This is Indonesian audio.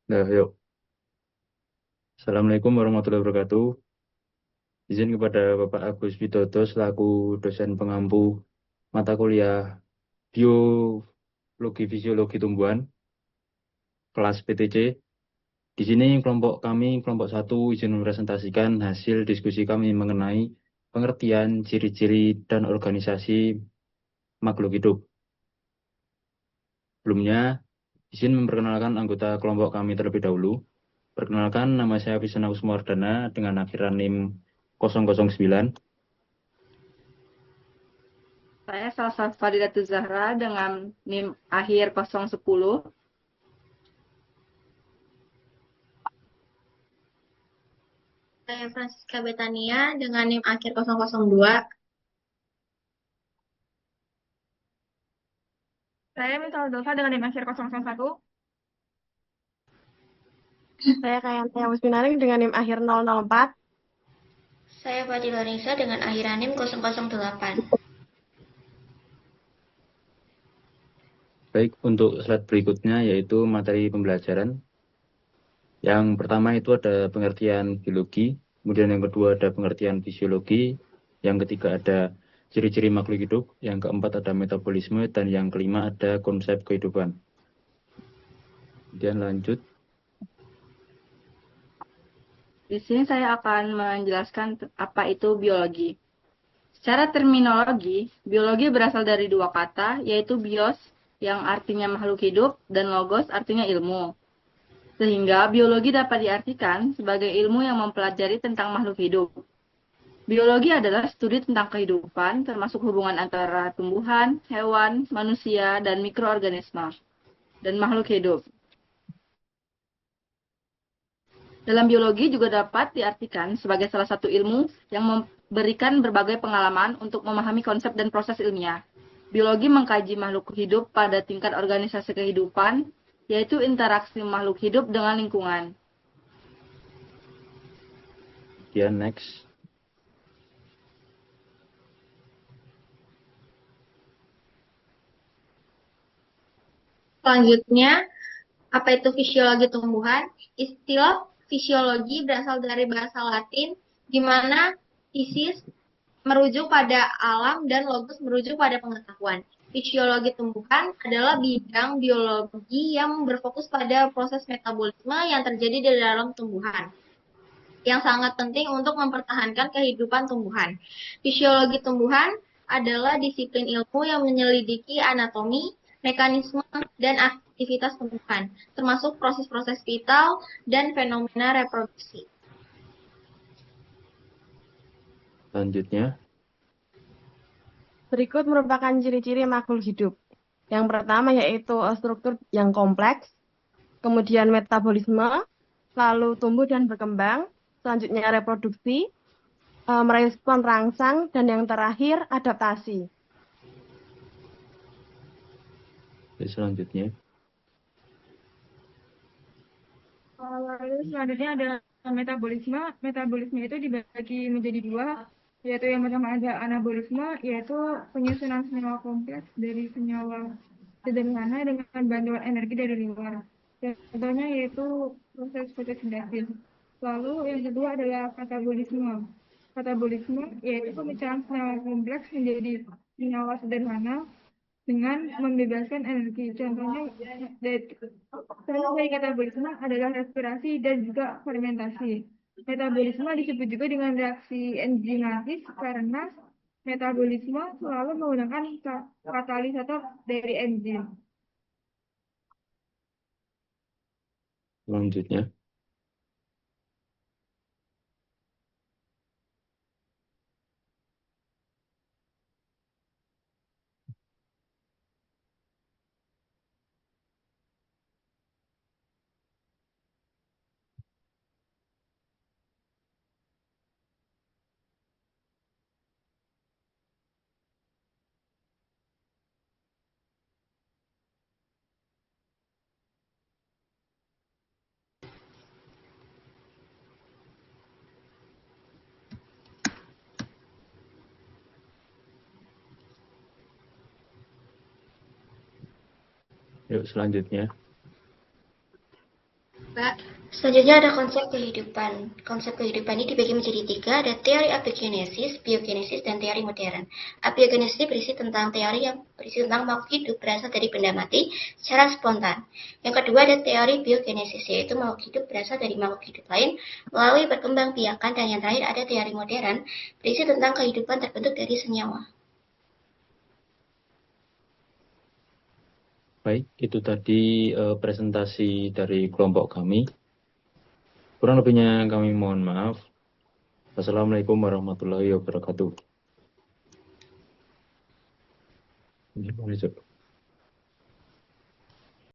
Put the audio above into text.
Nah, yuk. Assalamualaikum warahmatullahi wabarakatuh. Izin kepada Bapak Agus Widodo selaku dosen pengampu mata kuliah Biologi Fisiologi Tumbuhan, kelas PTC. Di sini kelompok satu izin mempresentasikan hasil diskusi kami mengenai pengertian ciri-ciri dan organisasi makhluk hidup. Sebelumnya, izin memperkenalkan anggota kelompok kami terlebih dahulu. Perkenalkan, nama saya Visana Kusumardana dengan akhiran NIM 009. Saya Salsa Fadilatul Zahra dengan NIM akhir 010. Saya Francisca Betania dengan NIM akhir 002. Saya Misal Dolfa dengan NIM akhir 001. Saya Kayanti Musminaring dengan NIM akhir 004. Saya Fadila Nisa dengan akhir NIM 008. Baik, untuk slide berikutnya yaitu materi pembelajaran. Yang pertama itu ada pengertian biologi, kemudian yang kedua ada pengertian fisiologi, yang ketiga ada ciri-ciri makhluk hidup, yang keempat ada metabolisme, dan yang kelima ada konsep kehidupan. Kemudian lanjut. Di sini saya akan menjelaskan apa itu biologi. Secara terminologi, biologi berasal dari dua kata, yaitu bios yang artinya makhluk hidup dan logos artinya ilmu. Sehingga biologi dapat diartikan sebagai ilmu yang mempelajari tentang makhluk hidup. Biologi adalah studi tentang kehidupan, termasuk hubungan antara tumbuhan, hewan, manusia, dan mikroorganisme, dan makhluk hidup. Dalam biologi juga dapat diartikan sebagai salah satu ilmu yang memberikan berbagai pengalaman untuk memahami konsep dan proses ilmiah. Biologi mengkaji makhluk hidup pada tingkat organisasi kehidupan, yaitu interaksi makhluk hidup dengan lingkungan. Kemudian next. Selanjutnya, apa itu fisiologi tumbuhan? Istilah fisiologi berasal dari bahasa Latin, di mana physis merujuk pada alam dan logos merujuk pada pengetahuan. Fisiologi tumbuhan adalah bidang biologi yang berfokus pada proses metabolisme yang terjadi di dalam tumbuhan, yang sangat penting untuk mempertahankan kehidupan tumbuhan. Fisiologi tumbuhan adalah disiplin ilmu yang menyelidiki anatomi, mekanisme, dan aktivitas tumbuhan, termasuk proses-proses vital dan fenomena reproduksi. Selanjutnya. Berikut merupakan ciri-ciri makhluk hidup. Yang pertama yaitu struktur yang kompleks, kemudian metabolisme, lalu tumbuh dan berkembang, selanjutnya reproduksi, merespon rangsang, dan yang terakhir adaptasi. Selanjutnya. Lalu selanjutnya adalah metabolisme. Metabolisme itu dibagi menjadi dua, yaitu yang pertama ada anabolisme, yaitu penyusunan senyawa kompleks dari senyawa sederhana dengan bantuan energi dari luar. Contohnya yaitu proses fotosintesis. Lalu yang kedua adalah katabolisme. Katabolisme yaitu pemecahan senyawa kompleks menjadi senyawa sederhana dengan membebaskan energi. Contoh dari katabolisme adalah respirasi dan juga fermentasi. Metabolisme disebut juga dengan reaksi enzimatis karena metabolisme selalu menggunakan katalisator dari enzim. Selanjutnya. Yuk selanjutnya. Mbak. Selanjutnya ada konsep kehidupan. Konsep kehidupan ini dibagi menjadi 3, ada teori abiogenesis, biogenesis, dan teori modern. Abiogenesis berisi tentang teori yang berisi tentang makhluk hidup berasal dari benda mati secara spontan. Yang kedua ada teori biogenesis, yaitu makhluk hidup berasal dari makhluk hidup lain melalui perkembangbiakan, dan yang terakhir ada teori modern berisi tentang kehidupan terbentuk dari senyawa. Baik, itu tadi presentasi dari kelompok kami. Kurang lebihnya kami mohon maaf. Wassalamualaikum warahmatullahi wabarakatuh.